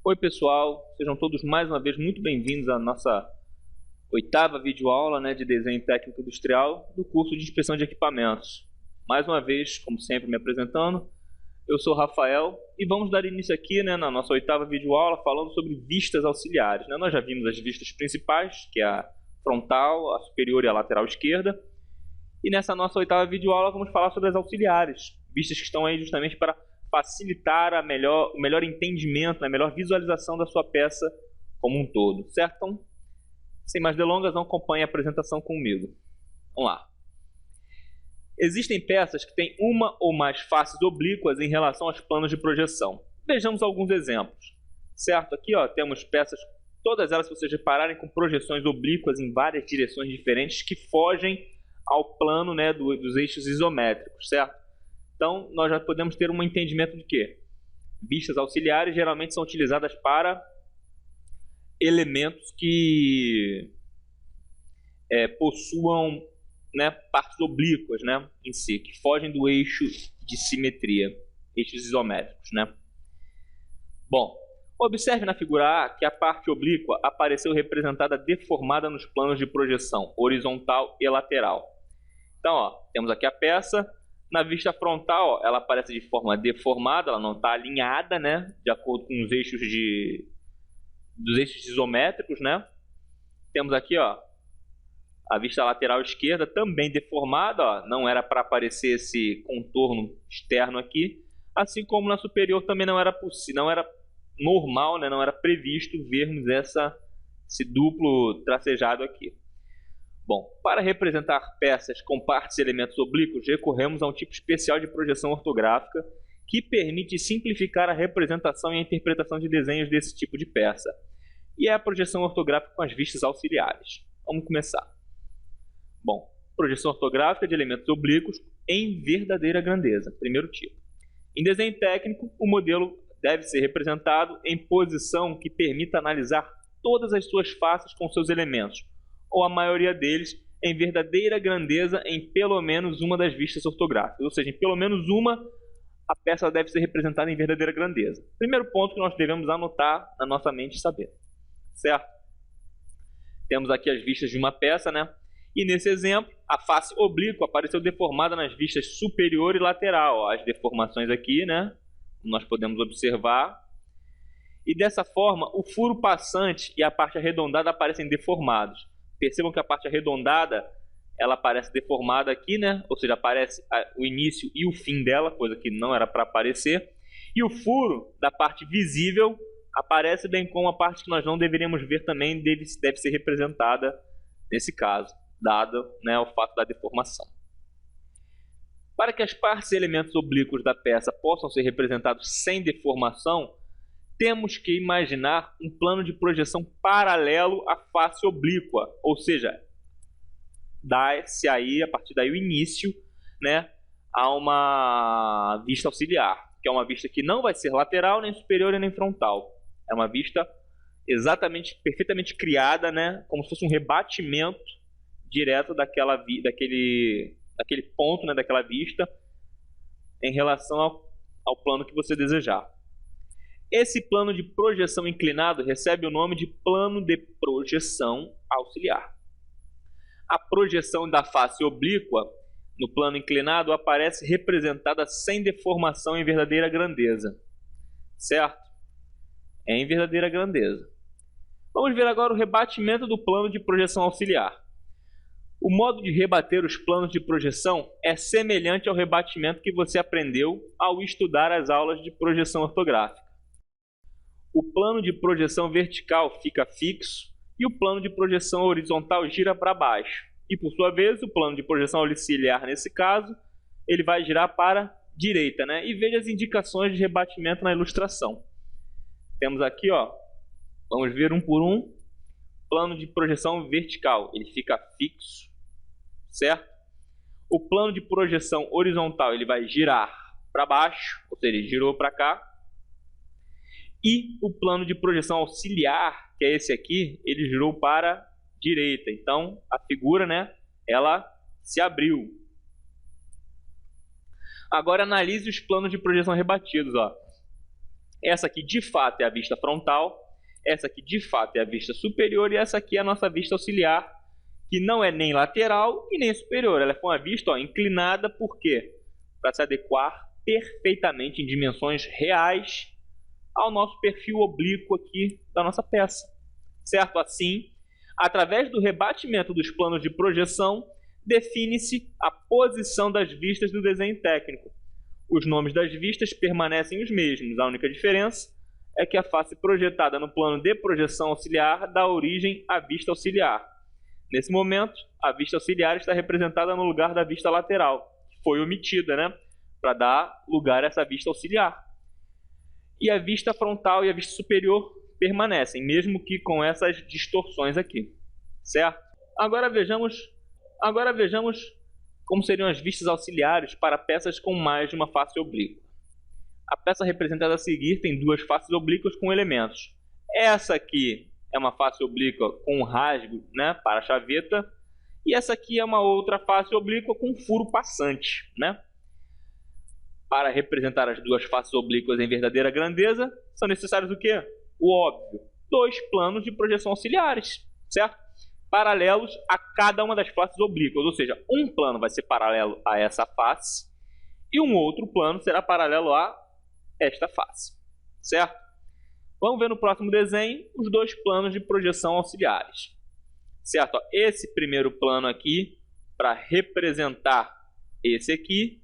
Oi pessoal, sejam todos mais uma vez muito bem-vindos à nossa oitava videoaula, de desenho técnico industrial do curso de inspeção de equipamentos. Mais uma vez, como sempre, me apresentando, eu sou Rafael e vamos dar início aqui na nossa oitava videoaula falando sobre vistas auxiliares. Nós já vimos as vistas principais, que é a frontal, a superior e a lateral esquerda. E nessa nossa oitava videoaula vamos falar sobre as auxiliares, vistas que estão aí justamente para facilitar o melhor entendimento, a melhor visualização da sua peça como um todo, certo? Então, sem mais delongas, acompanhe a apresentação comigo. Vamos lá. Existem peças que têm uma ou mais faces oblíquas em relação aos planos de projeção. Vejamos alguns exemplos, certo? Aqui temos peças, todas elas, se vocês repararem, com projeções oblíquas em várias direções diferentes que fogem ao plano dos eixos isométricos, certo? Então, nós já podemos ter um entendimento de que vistas auxiliares geralmente são utilizadas para elementos que possuam partes oblíquas em si, que fogem do eixo de simetria, eixos isométricos. Bom, observe na figura A que a parte oblíqua apareceu representada deformada nos planos de projeção horizontal e lateral. Então, temos aqui a peça. Na vista frontal, ela aparece de forma deformada, ela não está alinhada, de acordo com os eixos dos eixos isométricos, Temos aqui, a vista lateral esquerda também deformada, não era para aparecer esse contorno externo aqui, assim como na superior também não era possível, não era normal, não era previsto vermos esse duplo tracejado aqui. Bom, para representar peças com partes e elementos oblíquos, recorremos a um tipo especial de projeção ortográfica que permite simplificar a representação e a interpretação de desenhos desse tipo de peça. E é a projeção ortográfica com as vistas auxiliares. Vamos começar. Bom, projeção ortográfica de elementos oblíquos em verdadeira grandeza, primeiro tipo. Em desenho técnico, o modelo deve ser representado em posição que permita analisar todas as suas faces com seus elementos, ou a maioria deles, em verdadeira grandeza em pelo menos uma das vistas ortográficas. Ou seja, em pelo menos uma, a peça deve ser representada em verdadeira grandeza. Primeiro ponto que nós devemos anotar na nossa mente e saber. Certo? Temos aqui as vistas de uma peça, E nesse exemplo, a face oblíqua apareceu deformada nas vistas superior e lateral. As deformações aqui, nós podemos observar. E dessa forma, o furo passante e a parte arredondada aparecem deformados. Percebam que a parte arredondada, ela aparece deformada aqui, Ou seja, aparece o início e o fim dela, coisa que não era para aparecer. E o furo da parte visível aparece, bem como a parte que nós não deveríamos ver também deve ser representada nesse caso, dado o fato da deformação. Para que as partes e elementos oblíquos da peça possam ser representados sem deformação, temos que imaginar um plano de projeção paralelo à face oblíqua, ou seja, dá-se aí, a partir daí, o início a uma vista auxiliar, que é uma vista que não vai ser lateral, nem superior e nem frontal. É uma vista perfeitamente criada, como se fosse um rebatimento direto daquele ponto, daquela vista, em relação ao plano que você desejar. Esse plano de projeção inclinado recebe o nome de plano de projeção auxiliar. A projeção da face oblíqua no plano inclinado aparece representada sem deformação em verdadeira grandeza. Certo? É em verdadeira grandeza. Vamos ver agora o rebatimento do plano de projeção auxiliar. O modo de rebater os planos de projeção é semelhante ao rebatimento que você aprendeu ao estudar as aulas de projeção ortográfica. O plano de projeção vertical fica fixo e o plano de projeção horizontal gira para baixo. E, por sua vez, o plano de projeção auxiliar, nesse caso, ele vai girar para a direita. E veja as indicações de rebatimento na ilustração. Temos aqui, vamos ver um por um, plano de projeção vertical, ele fica fixo, certo? O plano de projeção horizontal, ele vai girar para baixo, ou seja, ele girou para cá. E o plano de projeção auxiliar, que é esse aqui, ele girou para a direita. Então, a figura, ela se abriu. Agora, analise os planos de projeção rebatidos. Essa aqui de fato é a vista frontal, essa aqui de fato é a vista superior e essa aqui é a nossa vista auxiliar, que não é nem lateral e nem superior. Ela foi uma vista inclinada, por quê? Para se adequar perfeitamente em dimensões reais ao nosso perfil oblíquo aqui da nossa peça. Certo? Assim, através do rebatimento dos planos de projeção, define-se a posição das vistas do desenho técnico. Os nomes das vistas permanecem os mesmos. A única diferença é que a face projetada no plano de projeção auxiliar dá origem à vista auxiliar. Nesse momento, a vista auxiliar está representada no lugar da vista lateral, que foi omitida, né? Para dar lugar a essa vista auxiliar. E a vista frontal e a vista superior permanecem, mesmo que com essas distorções aqui. Certo? Agora vejamos como seriam as vistas auxiliares para peças com mais de uma face oblíqua. A peça representada a seguir tem duas faces oblíquas com elementos. Essa aqui é uma face oblíqua com um rasgo, né, para a chaveta, e essa aqui é uma outra face oblíqua com um furo passante, né? Para representar as duas faces oblíquas em verdadeira grandeza, são necessários o quê? O óbvio. Dois planos de projeção auxiliares, certo? Paralelos a cada uma das faces oblíquas, ou seja, um plano vai ser paralelo a essa face e um outro plano será paralelo a esta face, certo? Vamos ver no próximo desenho os dois planos de projeção auxiliares, certo? Esse primeiro plano aqui para representar esse aqui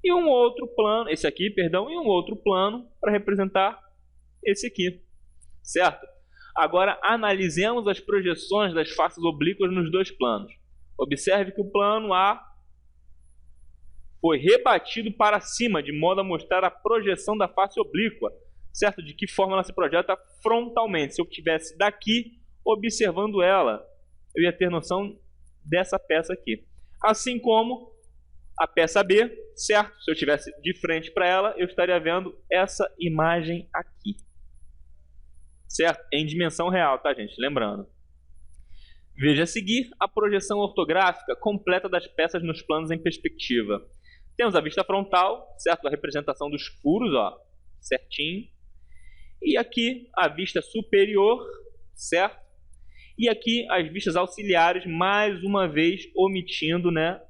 e um outro plano, esse aqui, perdão, e um outro plano para representar esse aqui, certo? Agora analisemos as projeções das faces oblíquas nos dois planos. Observe que o plano A foi rebatido para cima, de modo a mostrar a projeção da face oblíqua, certo? De que forma ela se projeta frontalmente. Se eu estivesse daqui observando ela, eu ia ter noção dessa peça aqui. Assim como a peça B, certo? Se eu estivesse de frente para ela, eu estaria vendo essa imagem aqui. Certo? Em dimensão real, tá, gente? Lembrando. Veja a seguir a projeção ortográfica completa das peças nos planos em perspectiva. Temos a vista frontal, certo? A representação dos furos, ó, certinho. E aqui a vista superior, certo? E aqui as vistas auxiliares, mais uma vez omitindo, né?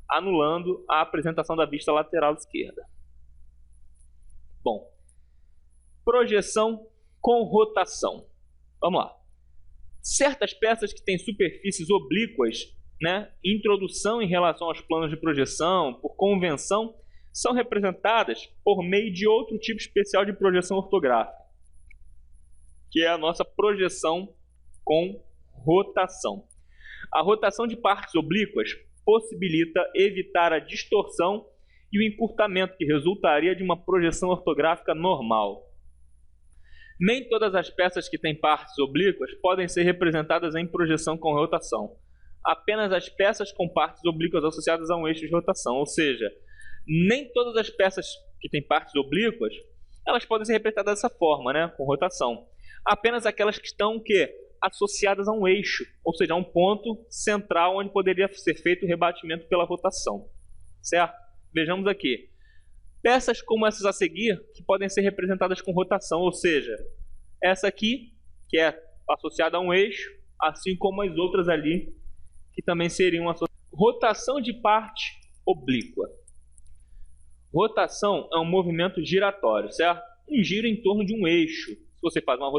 Anulando a apresentação da vista lateral esquerda. Bom, projeção com rotação. Vamos lá. Certas peças que têm superfícies oblíquas, né, introdução em relação aos planos de projeção, por convenção, são representadas por meio de outro tipo especial de projeção ortográfica, que é a nossa projeção com rotação. A rotação de partes oblíquas possibilita evitar a distorção e o encurtamento que resultaria de uma projeção ortográfica normal. Nem todas as peças que têm partes oblíquas podem ser representadas em projeção com rotação. Apenas as peças com partes oblíquas associadas a um eixo de rotação, ou seja, nem todas as peças que têm partes oblíquas, elas podem ser representadas dessa forma, né, com rotação. Apenas aquelas que estão o quê? Associadas a um eixo, ou seja, a um ponto central onde poderia ser feito o rebatimento pela rotação. Certo? Vejamos aqui. Peças como essas a seguir, que podem ser representadas com rotação, ou seja, essa aqui, que é associada a um eixo, assim como as outras ali, que também seriam associadas. Rotação de parte oblíqua. Rotação é um movimento giratório, certo? Um giro em torno de um eixo. Se você faz uma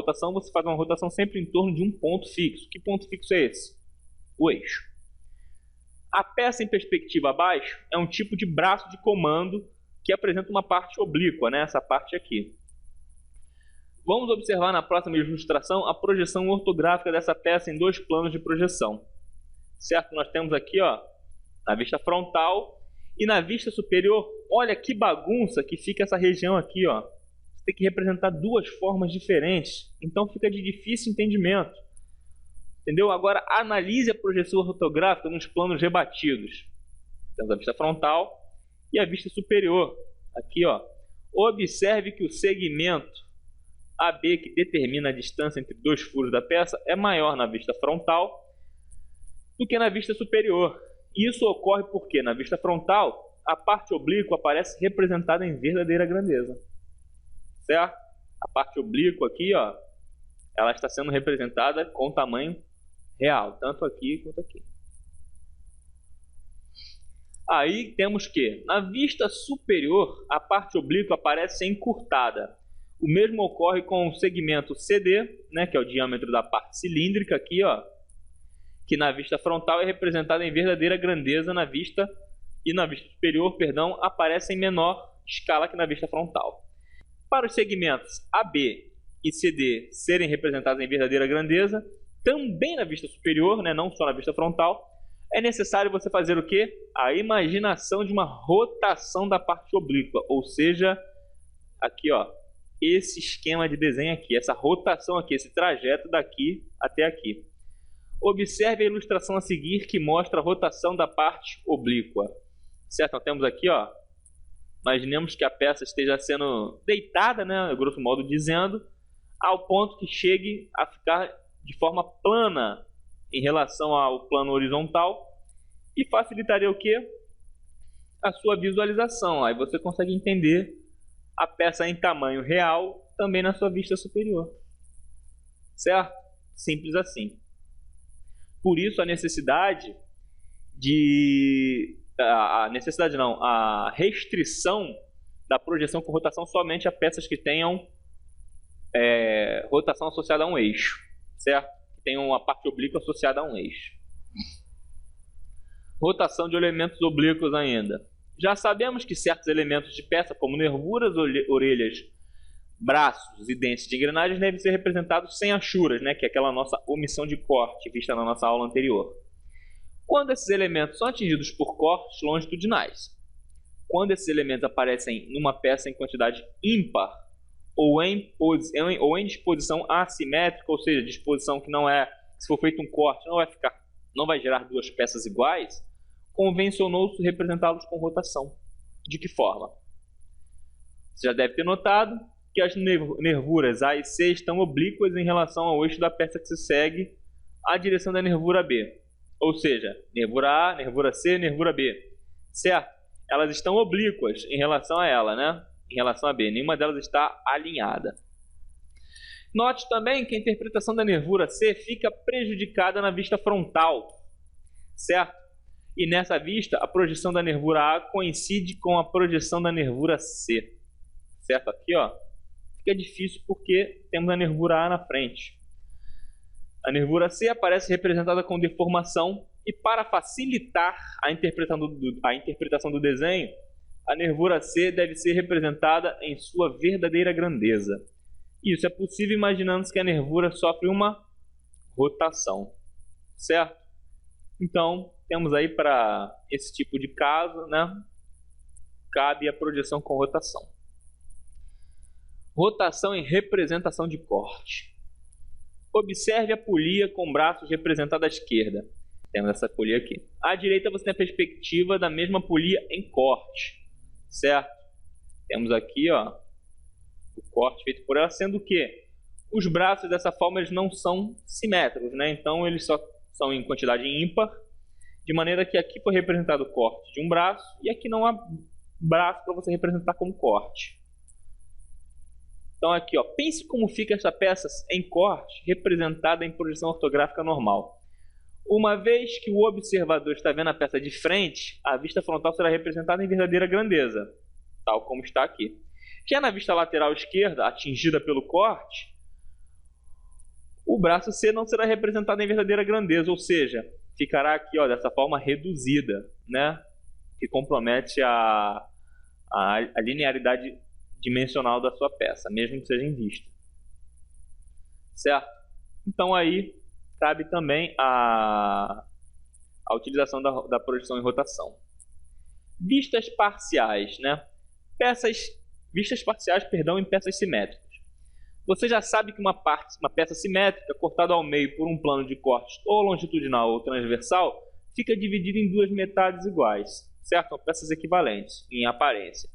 rotação sempre em torno de um ponto fixo. Que ponto fixo é esse? O eixo. A peça em perspectiva abaixo é um tipo de braço de comando que apresenta uma parte oblíqua, né? Essa parte aqui. Vamos observar na próxima ilustração a projeção ortográfica dessa peça em dois planos de projeção. Certo? Nós temos aqui, ó, na vista frontal e na vista superior. Olha que bagunça que fica essa região aqui, ó. Você tem que representar duas formas diferentes, então fica de difícil entendimento. Entendeu? Agora analise a projeção ortográfica nos planos rebatidos. Temos a vista frontal e a vista superior. Aqui, ó. Observe que o segmento AB, que determina a distância entre dois furos da peça, é maior na vista frontal do que na vista superior. E isso ocorre porque na vista frontal a parte oblíqua aparece representada em verdadeira grandeza. Certo? A parte oblíqua aqui, ó, ela está sendo representada com tamanho real, tanto aqui quanto aqui. Aí temos que, na vista superior, a parte oblíqua aparece encurtada. O mesmo ocorre com o segmento CD, né, que é o diâmetro da parte cilíndrica aqui, ó, que na vista frontal é representada em verdadeira grandeza na vista, e na vista superior, perdão, aparece em menor escala que na vista frontal. Para os segmentos AB e CD serem representados em verdadeira grandeza, também na vista superior, né, não só na vista frontal, é necessário você fazer o quê? A imaginação de uma rotação da parte oblíqua, ou seja, aqui, ó, esse esquema de desenho aqui, essa rotação aqui, esse trajeto daqui até aqui. Observe a ilustração a seguir que mostra a rotação da parte oblíqua. Certo? Então, temos aqui, ó, imaginemos que a peça esteja sendo deitada, né, grosso modo dizendo, ao ponto que chegue a ficar de forma plana em relação ao plano horizontal e facilitaria o quê? A sua visualização. Aí você consegue entender a peça em tamanho real também na sua vista superior. Certo? Simples assim. Por isso a necessidade de... a restrição da projeção com rotação somente a peças que tenham rotação associada a um eixo, certo? Que tenham uma parte oblíqua associada a um eixo. Rotação de elementos oblíquos ainda. Já sabemos que certos elementos de peça, como nervuras, orelhas, braços e dentes de engrenagens, devem ser representados sem achuras, né? Que é aquela nossa omissão de corte vista na nossa aula anterior. Quando esses elementos são atingidos por cortes longitudinais, quando esses elementos aparecem numa peça em quantidade ímpar ou em disposição assimétrica, ou seja, disposição que não é, se for feito um corte, não vai gerar duas peças iguais, convencionou-se representá-los com rotação. De que forma? Você já deve ter notado que as nervuras A e C estão oblíquas em relação ao eixo da peça que se segue a direção da nervura B. Ou seja, nervura A, nervura C, nervura B. Certo? Elas estão oblíquas em relação a ela, né? Em relação a B. Nenhuma delas está alinhada. Note também que a interpretação da nervura C fica prejudicada na vista frontal. Certo? E nessa vista, a projeção da nervura A coincide com a projeção da nervura C. Certo? Aqui, ó, fica difícil porque temos a nervura A na frente. A nervura C aparece representada com deformação e, para facilitar a interpretação do desenho, a nervura C deve ser representada em sua verdadeira grandeza. Isso é possível imaginando que a nervura sofre uma rotação. Certo? Então, temos aí para esse tipo de caso, né, cabe a projeção com rotação. Rotação e representação de corte. Observe a polia com braços representada à esquerda. Temos essa polia aqui. À direita você tem a perspectiva da mesma polia em corte. Certo? Temos aqui, ó, o corte feito por ela, sendo que os braços dessa forma eles não são simétricos, né? Então eles só são em quantidade ímpar, de maneira que aqui foi representado o corte de um braço e aqui não há braço para você representar como corte. Então aqui, ó, pense como fica essa peça em corte representada em projeção ortográfica normal. Uma vez que o observador está vendo a peça de frente, a vista frontal será representada em verdadeira grandeza, tal como está aqui. Já na vista lateral esquerda, atingida pelo corte, o braço C não será representado em verdadeira grandeza, ou seja, ficará aqui, ó, dessa forma reduzida, né? Que compromete a linearidade dimensional da sua peça, mesmo que seja em vista. Certo? Então aí cabe também a utilização da projeção em rotação. Vistas parciais, né? Vistas parciais, perdão, em peças simétricas. Você já sabe que uma peça simétrica cortada ao meio por um plano de corte ou longitudinal ou transversal fica dividida em duas metades iguais, certo? São peças equivalentes em aparência.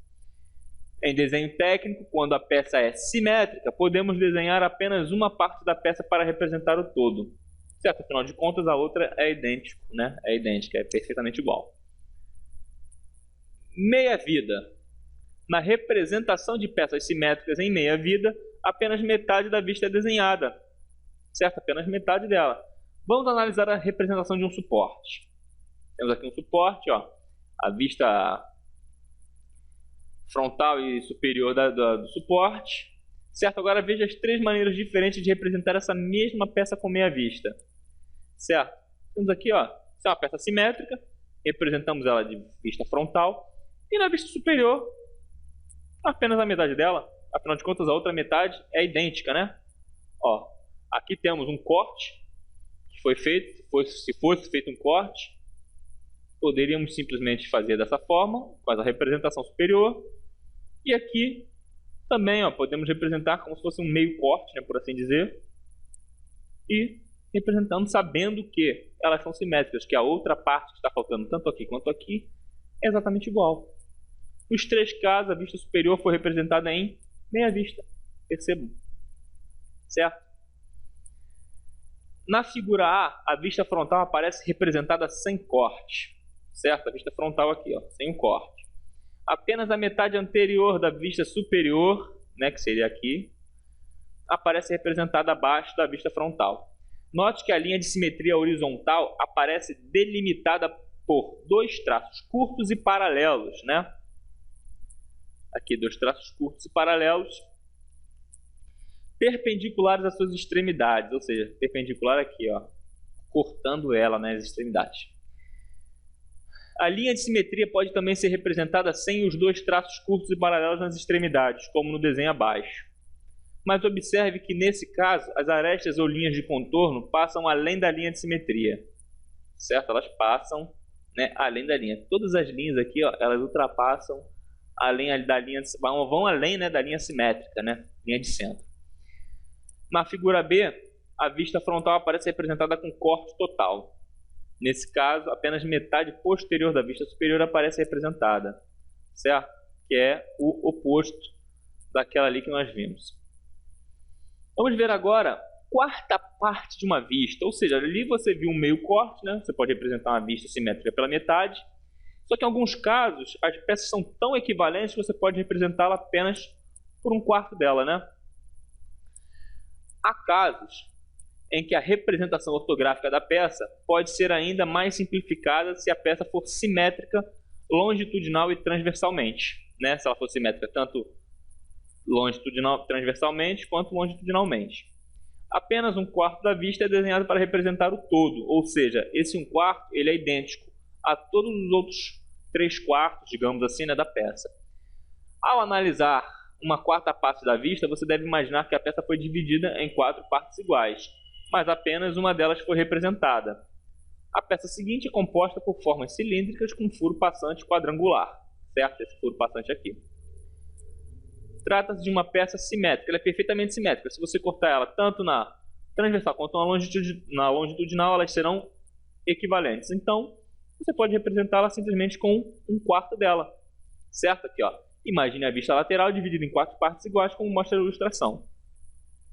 Em desenho técnico, quando a peça é simétrica, podemos desenhar apenas uma parte da peça para representar o todo. Certo? Afinal de contas, a outra é idêntica, né? É idêntica, é perfeitamente igual. Meia-vida. Na representação de peças simétricas em meia-vida, apenas metade da vista é desenhada, certo? Apenas metade dela. Vamos analisar a representação de um suporte. Temos aqui um suporte, ó, a vista frontal e superior do suporte, certo? Agora veja as três maneiras diferentes de representar essa mesma peça com meia vista, certo? Temos aqui, ó, essa é uma peça simétrica, representamos ela de vista frontal, e na vista superior, apenas a metade dela. Afinal de contas, a outra metade é idêntica, né? Ó, aqui temos um corte que foi feito. Se fosse feito um corte, poderíamos simplesmente fazer dessa forma, com a representação superior. E aqui também, ó, podemos representar como se fosse um meio corte, né, por assim dizer. E representando sabendo que elas são simétricas, que a outra parte que está faltando tanto aqui quanto aqui é exatamente igual. Nos três casos, a vista superior foi representada em meia vista. Percebam. Certo? Na figura A vista frontal aparece representada sem corte. Certo? A vista frontal aqui, ó, sem um corte. Apenas a metade anterior da vista superior, né, que seria aqui, aparece representada abaixo da vista frontal. Note que a linha de simetria horizontal aparece delimitada por dois traços curtos e paralelos, né? Aqui, dois traços curtos e paralelos, perpendiculares às suas extremidades, ou seja, perpendicular aqui, ó, cortando ela nas extremidades. A linha de simetria pode também ser representada sem os dois traços curtos e paralelos nas extremidades, como no desenho abaixo. Mas observe que, nesse caso, as arestas ou linhas de contorno passam além da linha de simetria. Certo? Elas passam, né, além da linha. Todas as linhas aqui, ó, elas ultrapassam além da linha, vão além, né, da linha simétrica, né, linha de centro. Na figura B, a vista frontal aparece representada com corte total. Nesse caso, apenas metade posterior da vista superior aparece representada, certo? Que é o oposto daquela ali que nós vimos. Vamos ver agora quarta parte de uma vista, ou seja, ali você viu um meio corte, né? Você pode representar uma vista simétrica pela metade. Só que em alguns casos, as peças são tão equivalentes que você pode representá-la apenas por um quarto dela, né? Há casos em que a representação ortográfica da peça pode ser ainda mais simplificada se a peça for simétrica longitudinal e transversalmente, né? Se ela for simétrica tanto transversalmente quanto longitudinalmente. Apenas um quarto da vista é desenhado para representar o todo, ou seja, esse um quarto ele é idêntico a todos os outros 3/4, digamos assim, né, da peça. Ao analisar uma quarta parte da vista, você deve imaginar que a peça foi dividida em 4 partes iguais, mas apenas uma delas foi representada. A peça seguinte é composta por formas cilíndricas com furo passante quadrangular, certo? Esse furo passante aqui. Trata-se de uma peça simétrica, ela é perfeitamente simétrica. Se você cortar ela tanto na transversal quanto na longitudinal, elas serão equivalentes. Então, você pode representá-la simplesmente com um quarto dela, certo? Aqui, ó. Imagine a vista lateral dividida em 4 partes iguais, como mostra a ilustração.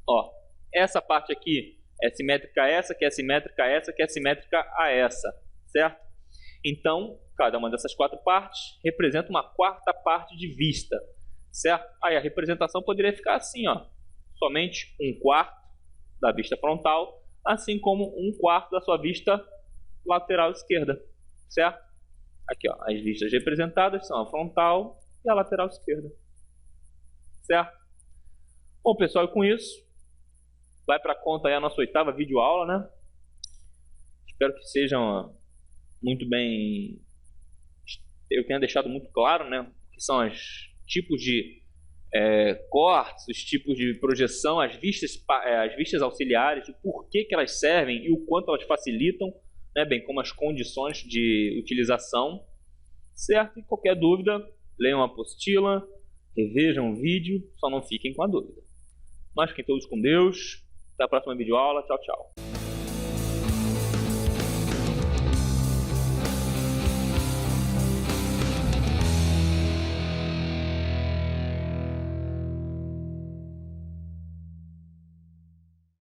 Ó, essa parte aqui é simétrica a essa, que é simétrica a essa, que é simétrica a essa, certo? Então, cada uma dessas 4 partes representa uma quarta parte de vista, certo? Aí a representação poderia ficar assim, ó, somente um quarto da vista frontal, assim como um quarto da sua vista lateral esquerda, certo? Aqui, ó, as vistas representadas são a frontal e a lateral esquerda, certo? Bom, pessoal, com isso, vai para a conta aí a nossa 8ª videoaula, né? Espero que sejam muito bem... Eu tenha deixado muito claro, né? O que são os tipos de cortes, os tipos de projeção, as vistas auxiliares, o porquê que elas servem e o quanto elas facilitam, né? Bem como as condições de utilização, certo? E qualquer dúvida, leiam a apostila, revejam o vídeo, só não fiquem com a dúvida. Mas fiquem todos com Deus. Até a próxima videoaula. Tchau, tchau.